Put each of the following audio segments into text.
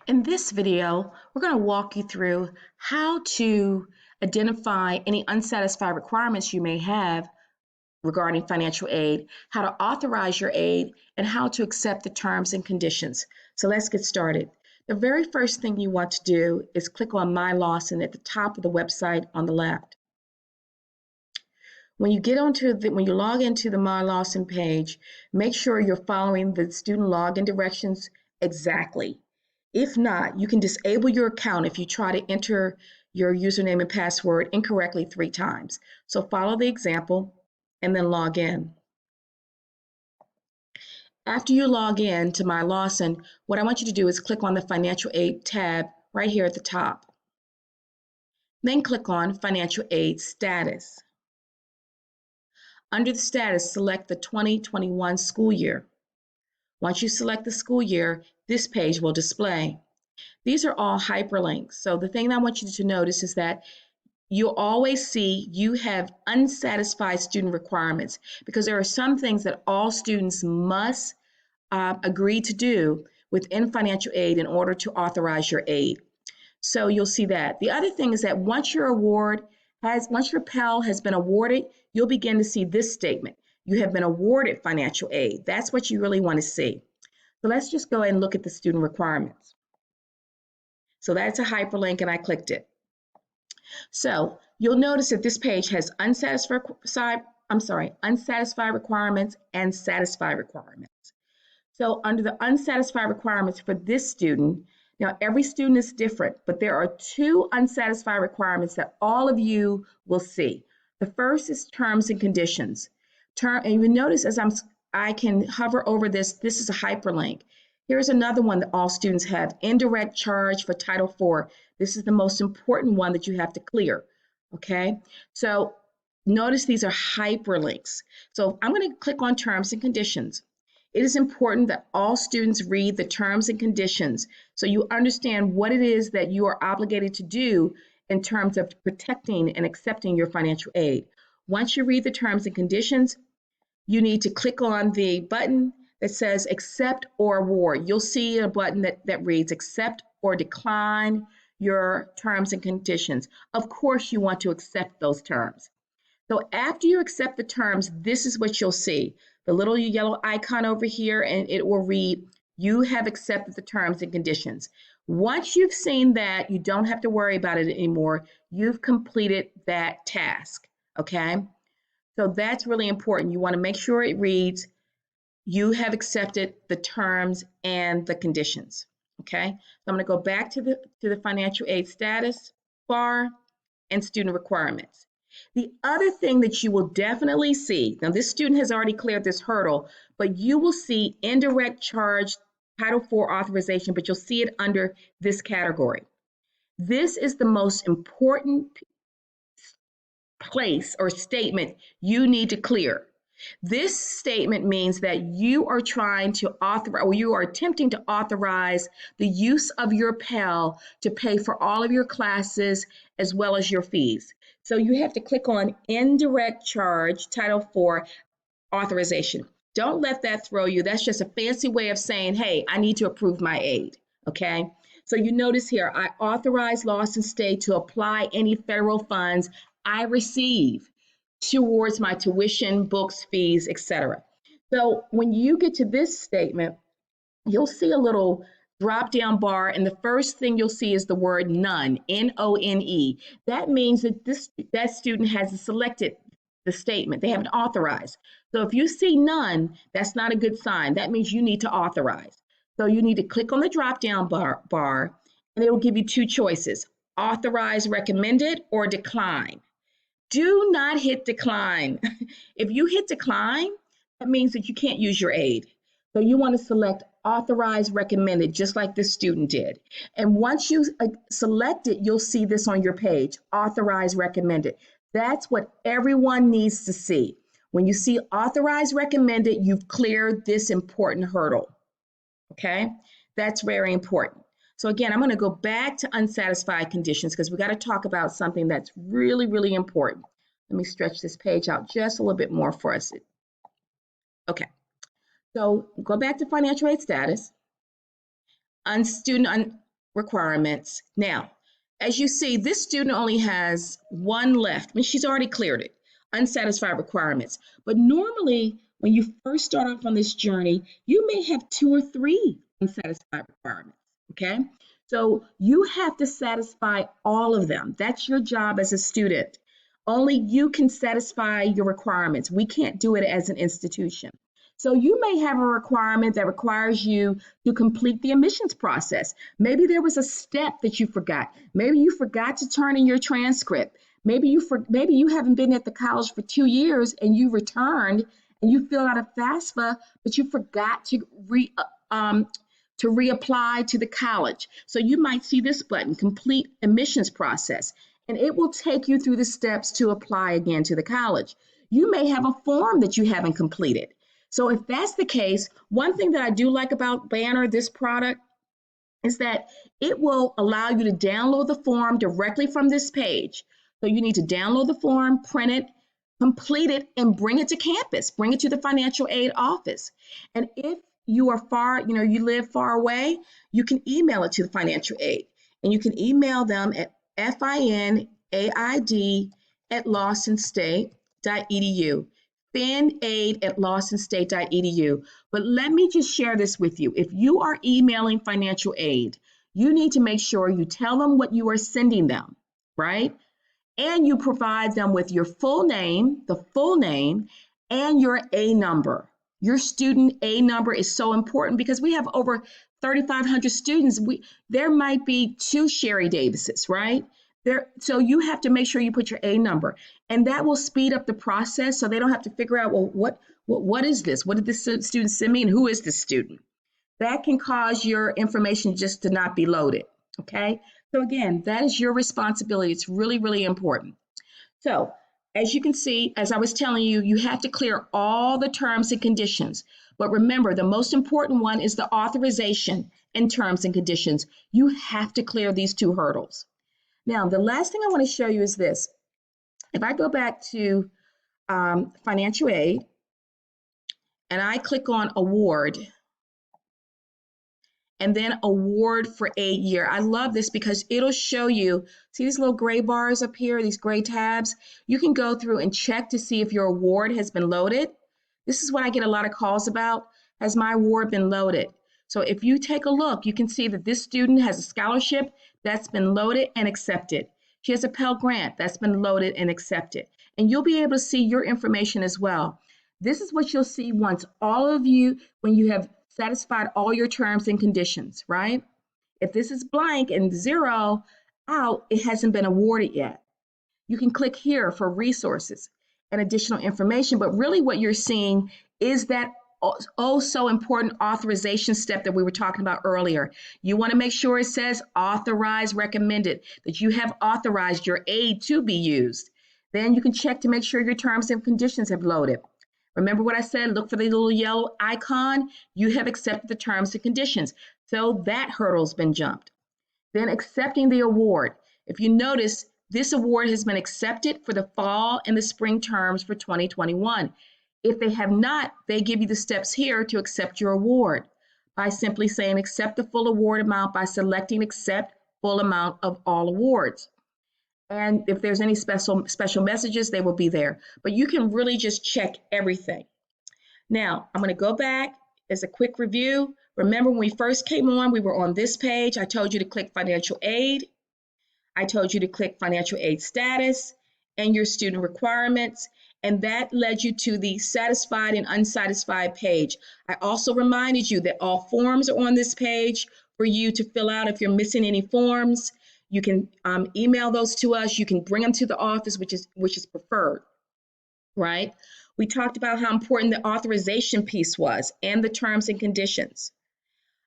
In this video, we're going to walk you through how to identify any unsatisfied requirements you may have regarding financial aid, how to authorize your aid, and how to accept the terms and conditions. So let's get started. The very first thing you want to do is click on My Lawson at the top of the website on the left. When you log into the My Lawson page, make sure you're following the student login directions exactly. If not, you can disable your account if you try to enter your username and password incorrectly 3 times. So follow the example and then log in. After you log in to My Lawson, what I want you to do is click on the Financial Aid tab right here at the top. Then click on Financial Aid Status. Under the status, select the 2021 school year. Once you select the school year, this page will display. These are all hyperlinks. So the thing I want you to notice is that you'll always see you have unsatisfied student requirements because there are some things that all students must agree to do within financial aid in order to authorize your aid. So you'll see that. The other thing is that once your Pell has been awarded, you'll begin to see this statement. You have been awarded financial aid. That's what you really want to see. So let's just go ahead and look at the student requirements. So that's a hyperlink and I clicked it. So you'll notice that this page has unsatisfied requirements and satisfied requirements. So under the unsatisfied requirements for this student, now every student is different, but there are 2 unsatisfied requirements that all of you will see. The first is terms and conditions. And you notice as I can hover over this is a hyperlink. Here's another one that all students have, indirect charge for Title IV. This is the most important one that you have to clear, okay? So notice these are hyperlinks. So I'm going to click on terms and conditions. It is important that all students read the terms and conditions so you understand what it is that you are obligated to do in terms of protecting and accepting your financial aid. Once you read the terms and conditions, you need to click on the button that says accept or award. You'll see a button that reads accept or decline your terms and conditions. Of course, you want to accept those terms. So after you accept the terms, this is what you'll see. The little yellow icon over here, and it will read, you have accepted the terms and conditions. Once you've seen that, you don't have to worry about it anymore. You've completed that task, okay? So that's really important. You want to make sure it reads, you have accepted the terms and the conditions, okay? So I'm going to go back to the financial aid status bar and student requirements. The other thing that you will definitely see, now this student has already cleared this hurdle, but you will see indirect charge Title IV authorization, but you'll see it under this category. This is the most important place or statement you need to clear. This statement means that you are trying to authorize, or you are attempting to authorize the use of your Pell to pay for all of your classes as well as your fees. So you have to click on indirect charge, Title IV authorization. Don't let that throw you. That's just a fancy way of saying, hey, I need to approve my aid, okay? So you notice here, I authorize Lawson State to apply any federal funds I receive towards my tuition, books, fees, etc. So when you get to this statement, you'll see a little drop down bar, and the first thing you'll see is the word none, N-O-N-E. That means that that student hasn't selected the statement. They haven't authorized. So if you see none, that's not a good sign. That means you need to authorize. So you need to click on the drop down bar and it will give you 2 choices, authorize recommended or decline. Do not hit decline. If you hit decline, that means that you can't use your aid. So you want to select authorize recommended, just like this student did. And once you select it, you'll see this on your page, authorize recommended. That's what everyone needs to see. When you see authorize recommended, you've cleared this important hurdle. Okay, that's very important. So again, I'm going to go back to unsatisfied conditions because we got to talk about something that's really, really important. Let me stretch this page out just a little bit more for us. Okay, so go back to financial aid status. requirements. Now, as you see, this student only has one left. I mean, she's already cleared it, unsatisfied requirements. But normally, when you first start off on this journey, you may have two or three unsatisfied requirements, okay? So you have to satisfy all of them. That's your job as a student. Only you can satisfy your requirements. We can't do it as an institution. So you may have a requirement that requires you to complete the admissions process. Maybe there was a step that you forgot. Maybe you forgot to turn in your transcript. Maybe you haven't been at the college for 2 years and you returned and you filled out a FAFSA, but you forgot to reapply to the college. So you might see this button, complete admissions process, and it will take you through the steps to apply again to the college. You may have a form that you haven't completed. So if that's the case, one thing that I do like about Banner, this product, is that it will allow you to download the form directly from this page. So you need to download the form, print it, complete it, and bring it to campus, bring it to the financial aid office. And if you are far, you live far away, you can email it to the financial aid. And you can email them at finaid@lawsonstate.edu, finaid@lawsonstate.edu. But let me just share this with you. If you are emailing financial aid, you need to make sure you tell them what you are sending them, right? And you provide them with your full name, the full name, and your A number. Your student A number is so important because we have over 3,500 students. There might be two Sherry Davises, right? So you have to make sure you put your A number, and that will speed up the process so they don't have to figure out, well, what is this? What did this student send me, and who is this student? That can cause your information just to not be loaded, okay? So again, that is your responsibility. It's really, really important. So as you can see, as I was telling you, you have to clear all the terms and conditions. But remember, the most important one is the authorization and terms and conditions. You have to clear these two hurdles. Now, the last thing I want to show you is this. If I go back to financial aid and I click on award, and then award for a year. I love this because it'll show you, see these little gray bars up here, these gray tabs? You can go through and check to see if your award has been loaded. This is what I get a lot of calls about. Has my award been loaded? So if you take a look, you can see that this student has a scholarship that's been loaded and accepted. She has a Pell Grant that's been loaded and accepted. And you'll be able to see your information as well. This is what you'll see once all of you, when you have satisfied all your terms and conditions, right? If this is blank and zero out, it hasn't been awarded yet. You can click here for resources and additional information, but really what you're seeing is that oh so important authorization step that we were talking about earlier. You want to make sure it says authorize recommended, that you have authorized your aid to be used. Then you can check to make sure your terms and conditions have loaded. Remember what I said? Look for the little yellow icon. You have accepted the terms and conditions. So that hurdle's been jumped. Then accepting the award. If you notice, this award has been accepted for the fall and the spring terms for 2021. If they have not, they give you the steps here to accept your award by simply saying accept the full award amount by selecting accept full amount of all awards. And if there's any special messages, they will be there. But you can really just check everything. Now, I'm going to go back as a quick review. Remember when we first came on, we were on this page. I told you to click financial aid. I told you to click financial aid status and your student requirements. And that led you to the satisfied and unsatisfied page. I also reminded you that all forms are on this page for you to fill out. If you're missing any forms, you can email those to us. You can bring them to the office, which is preferred, right? We talked about how important the authorization piece was and the terms and conditions.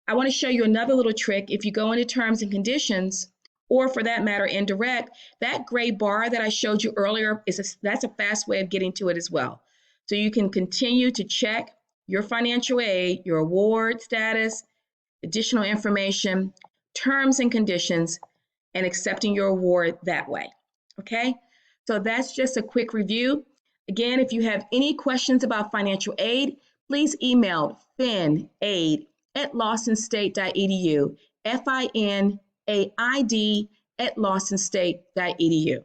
I want to show you another little trick. If you go into terms and conditions, or for that matter, indirect, that gray bar that I showed you earlier, that's a fast way of getting to it as well. So you can continue to check your financial aid, your award status, additional information, terms and conditions, and accepting your award that way. Okay, so that's just a quick review. Again, if you have any questions about financial aid, please email finaid@lawsonstate.edu, finaid aid@lawsonstate.edu.